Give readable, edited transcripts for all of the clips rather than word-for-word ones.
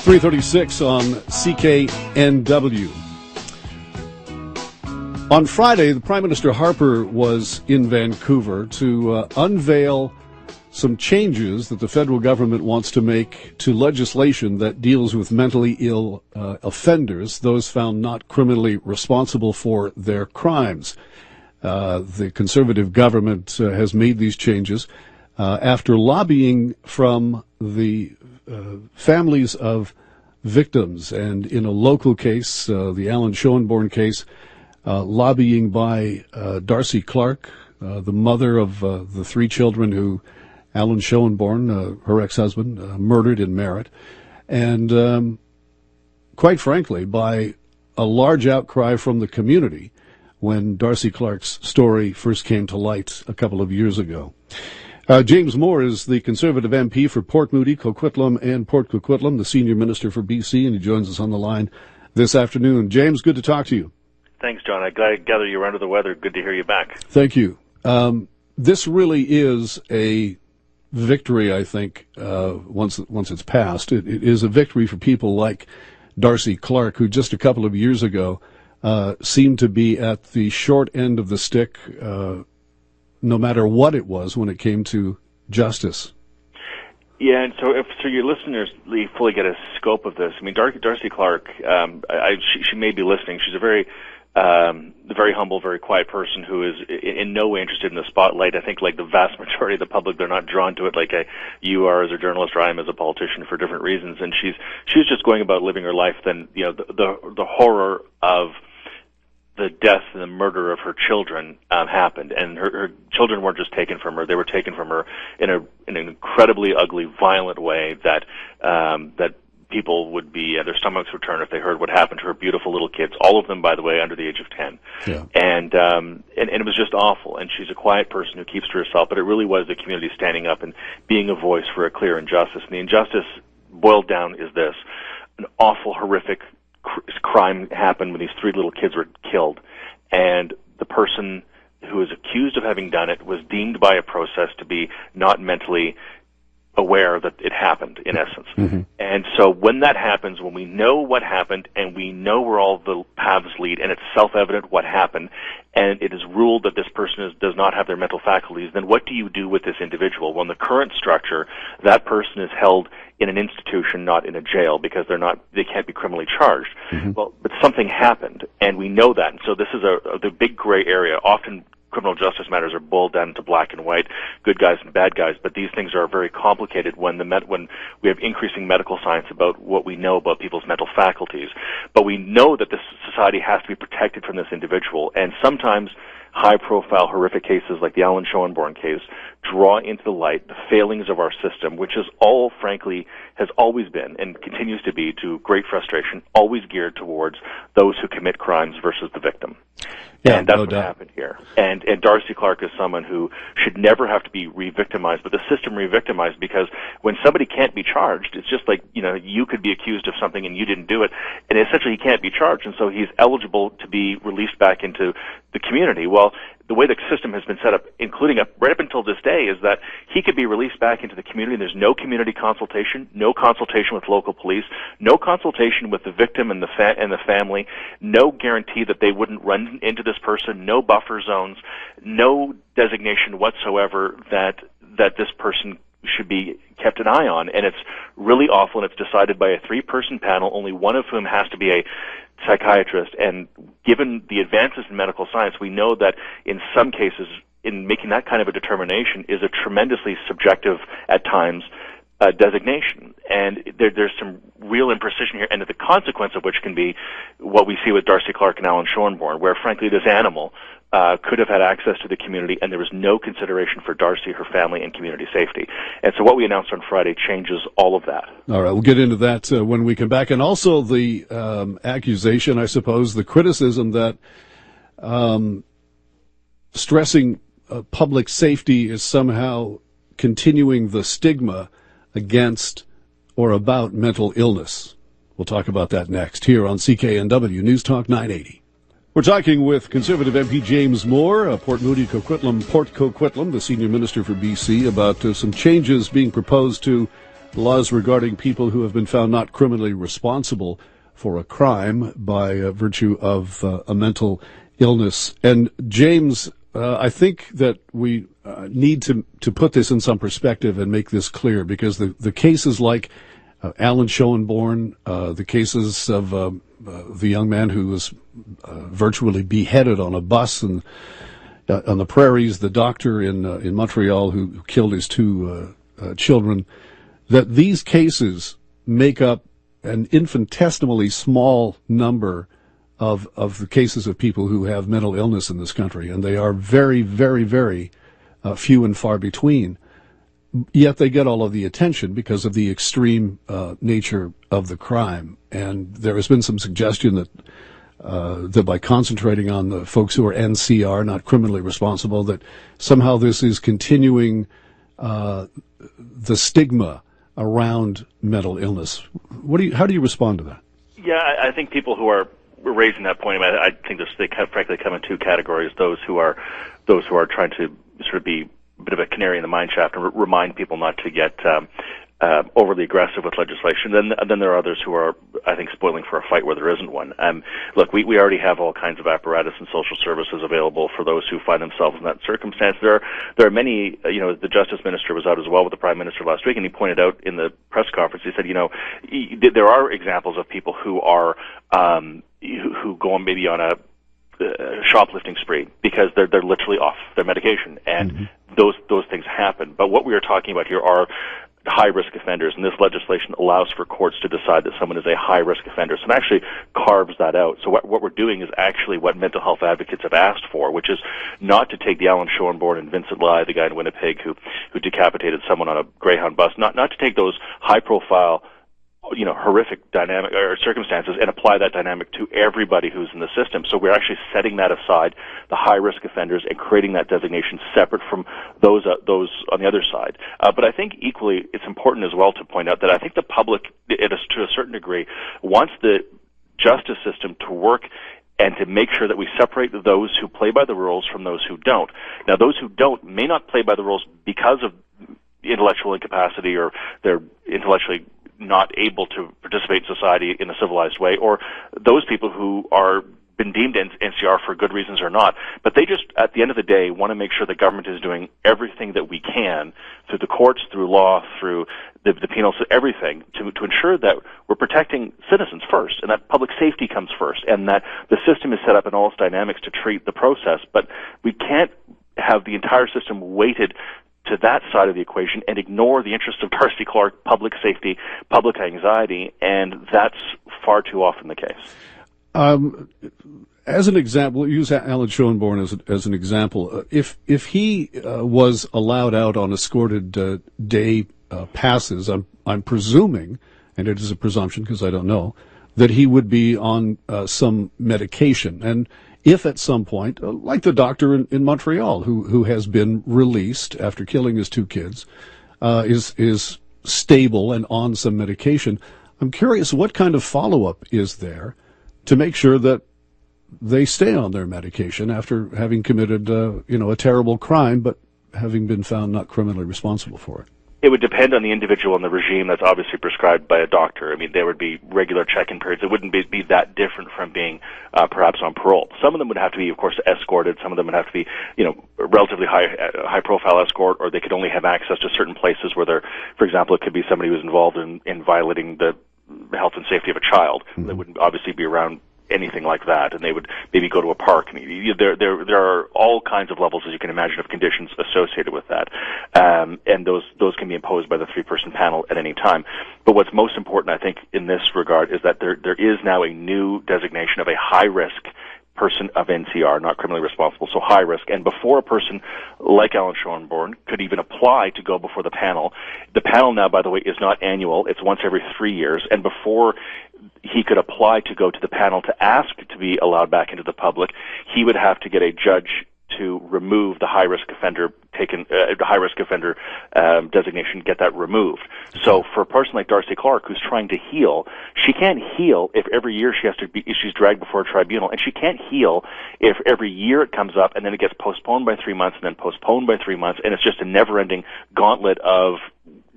3:36 on CKNW. On Friday, the Prime Minister Harper was in Vancouver to unveil some changes that the federal government wants to make to legislation that deals with mentally ill offenders, those found not criminally responsible for their crimes. The Conservative government has made these changes after lobbying from the families of victims, and in a local case, the Alan Schoenborn case, lobbying by Darcy Clark, the mother of the three children who Alan Schoenborn, her ex-husband, murdered in Merritt, and quite frankly, by a large outcry from the community when Darcy Clark's story first came to light a couple of years ago. James Moore is the Conservative MP for Port Moody, Coquitlam, and Port Coquitlam, the Senior Minister for BC, and he joins us on the line this afternoon. James, good to talk to you. Thanks, John. I gather you were under the weather. Good to hear you back. Thank you. This really is a victory, I think, once it's passed. It is a victory for people like Darcy Clark, who just a couple of years ago seemed to be at the short end of the stick, no matter what it was when it came to justice. Yeah, and so your listeners fully get a scope of this. I mean, Darcy Clark, she may be listening. She's a very humble, very quiet person who is in no way interested in the spotlight. I think, like the vast majority of the public, they're not drawn to it like you are as a journalist or I am as a politician for different reasons. And she's just going about living her life. Then, you know, the horror of the death and the murder of her children happened, and her children weren't just taken from her; they were taken from her in an incredibly ugly, violent way that people would be their stomachs would turn if they heard what happened to her beautiful little kids. All of them, by the way, under the age of 10. Yeah. And it was just awful. And she's a quiet person who keeps to herself, but it really was the community standing up and being a voice for a clear injustice. And the injustice boiled down is this: an awful, horrific crime happened when these three little kids were killed, and the person who is accused of having done it was deemed by a process to be not mentally aware that it happened, in essence. Mm-hmm. And so when that happens, when we know what happened and we know where all the paths lead, and it's self-evident what happened, and it is ruled that this person does not have their mental faculties, then what do you do with this individual? Well, in the current structure, that person is held in an institution, not in a jail, because they can't be criminally charged. Mm-hmm. Well, but something happened, and we know that. And so this is the big gray area. Often criminal justice matters are boiled down to black and white, good guys and bad guys, but these things are very complicated when we have increasing medical science about what we know about people's mental faculties. But we know that this society has to be protected from this individual, and sometimes high-profile, horrific cases like the Alan Schoenborn case draw into the light the failings of our system, which is all, frankly, has always been and continues to be, to great frustration, always geared towards those who commit crimes versus the victim. Yeah, and that's what happened here. And Darcy Clark is someone who should never have to be re-victimized, but the system re-victimized, because when somebody can't be charged, it's just like, you know, you could be accused of something and you didn't do it, and essentially he can't be charged, and so he's eligible to be released back into the community. Well, the way the system has been set up, including right up until this day, is that he could be released back into the community, and there's no community consultation, no consultation with local police, no consultation with the victim and the family, no guarantee that they wouldn't run into this person, no buffer zones, no designation whatsoever that this person should be kept an eye on. And it's really awful, and it's decided by a 3-person panel, only one of whom has to be a psychiatrist. And given the advances in medical science, we know that in some cases, in making that kind of a determination is a tremendously subjective, at times, designation. And there's some real imprecision here, and the consequence of which can be what we see with Darcy Clark and Alan Schoenborn, where, frankly, this animal could have had access to the community, and there was no consideration for Darcy, her family, and community safety. And so what we announced on Friday changes all of that. All right, we'll get into that when we come back. And also the accusation, I suppose, the criticism that stressing public safety is somehow continuing the stigma against or about mental illness. We'll talk about that next here on CKNW News Talk 980. We're talking with Conservative MP James Moore, Port Moody, Coquitlam, Port Coquitlam, the Senior Minister for BC, about some changes being proposed to laws regarding people who have been found not criminally responsible for a crime by virtue of a mental illness. And James, I think that we need to put this in some perspective and make this clear, because the cases like Alan Schoenborn, the cases of the young man who was virtually beheaded on a bus and on the prairies, the doctor in Montreal who killed his two children, that these cases make up an infinitesimally small number of the cases of people who have mental illness in this country, and they are very, very, very few and far between. Yet they get all of the attention because of the extreme nature of the crime. And there has been some suggestion that by concentrating on the folks who are NCR, not criminally responsible, that somehow this is continuing the stigma around mental illness. How do you respond to that? Yeah, I think people who are raising that point, I think they frankly come in two categories: those who are trying to sort of be a bit of a canary in the mine shaft and remind people not to get overly aggressive with legislation. Then there are others who are, I think, spoiling for a fight where there isn't one. Look, we already have all kinds of apparatus and social services available for those who find themselves in that circumstance. There are many, the Justice Minister was out as well with the Prime Minister last week, and he pointed out in the press conference, he said, there are examples of people who are, who go on maybe on a shoplifting spree because they're literally off their medication, and those things happen. But what we are talking about here are high-risk offenders, and this legislation allows for courts to decide that someone is a high-risk offender. So it actually carves that out. So what we're doing is actually what mental health advocates have asked for, which is not to take the Alan Schoenborn and Vincent Lai, the guy in Winnipeg who decapitated someone on a Greyhound bus, not to take those high-profile, horrific dynamic or circumstances and apply that dynamic to everybody who's in the system. So we're actually setting that aside, the high-risk offenders, and creating that designation separate from those on the other side. But I think equally it's important as well to point out that I think the public, to a certain degree, wants the justice system to work and to make sure that we separate those who play by the rules from those who don't. Now, those who don't may not play by the rules because of intellectual incapacity, or they're intellectually not able to participate in society in a civilized way, or those people who are been deemed NCR for good reasons or not. But they just, at the end of the day, want to make sure the government is doing everything that we can through the courts, through law, through the penal, everything, to ensure that we're protecting citizens first, and that public safety comes first, and that the system is set up in all its dynamics to treat the process. But we can't have the entire system weighted to that side of the equation and ignore the interests of Darcy Clark, public safety, public anxiety, and that's far too often the case. As an example, use Alan Schoenborn as an example. If he was allowed out on escorted day passes, I'm presuming, and it is a presumption because I don't know, that he would be on some medication. And if at some point, like the doctor in Montreal, who has been released after killing his two kids, is stable and on some medication, I'm curious what kind of follow-up is there to make sure that they stay on their medication after having committed, a terrible crime, but having been found not criminally responsible for it. It would depend on the individual and the regime that's obviously prescribed by a doctor. I mean, there would be regular check-in periods. It wouldn't be that different from being perhaps on parole. Some of them would have to be, of course, escorted. Some of them would have to be, relatively high-profile escort, or they could only have access to certain places where they're, for example, it could be somebody who's involved in violating the health and safety of a child. They wouldn't obviously be around anything like that, and they would maybe go to a park. There are all kinds of levels, as you can imagine, of conditions associated with that, and those can be imposed by the three-person panel at any time. But what's most important, I think, in this regard is that there is now a new designation of a high-risk person of NCR, not criminally responsible, so high risk. And before a person like Alan Schoenborn could even apply to go before the panel now, by the way, is not annual, it's once every 3 years, and before he could apply to go to the panel to ask to be allowed back into the public, he would have to get a judge to remove the high-risk offender designation, get that removed. So for a person like Darcy Clark, who's trying to heal, she can't heal if every year she's dragged before a tribunal, and she can't heal if every year it comes up and then it gets postponed by 3 months and then postponed by 3 months, and it's just a never-ending gauntlet of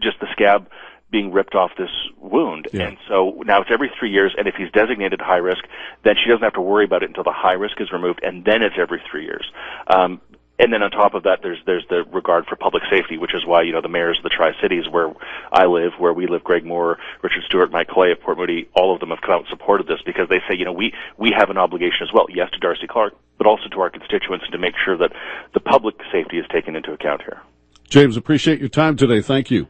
just the scab being ripped off this wound. Yeah. And so now it's every 3 years, and if he's designated high risk, then she doesn't have to worry about it until the high risk is removed, and then it's every 3 years. And then on top of that, there's the regard for public safety, which is why, the mayors of the Tri-Cities, where I live, where we live, Greg Moore, Richard Stewart, Mike Clay of Port Moody, all of them have come out and supported this because they say, we have an obligation as well, yes, to Darcy Clark, but also to our constituents and to make sure that the public safety is taken into account here. James, appreciate your time today. Thank you.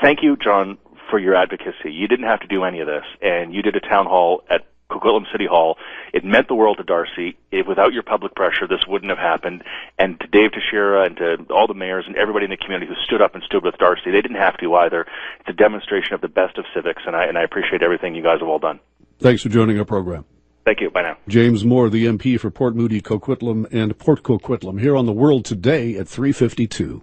Thank you, John, for your advocacy. You didn't have to do any of this, and you did a town hall at Coquitlam City Hall. It meant the world to Darcy. Without your public pressure, this wouldn't have happened. And to Dave Teixeira and to all the mayors and everybody in the community who stood up and stood with Darcy, they didn't have to either. It's a demonstration of the best of civics, and I appreciate everything you guys have all done. Thanks for joining our program. Thank you. Bye now. James Moore, the MP for Port Moody, Coquitlam, and Port Coquitlam, here on The World Today at 3:52.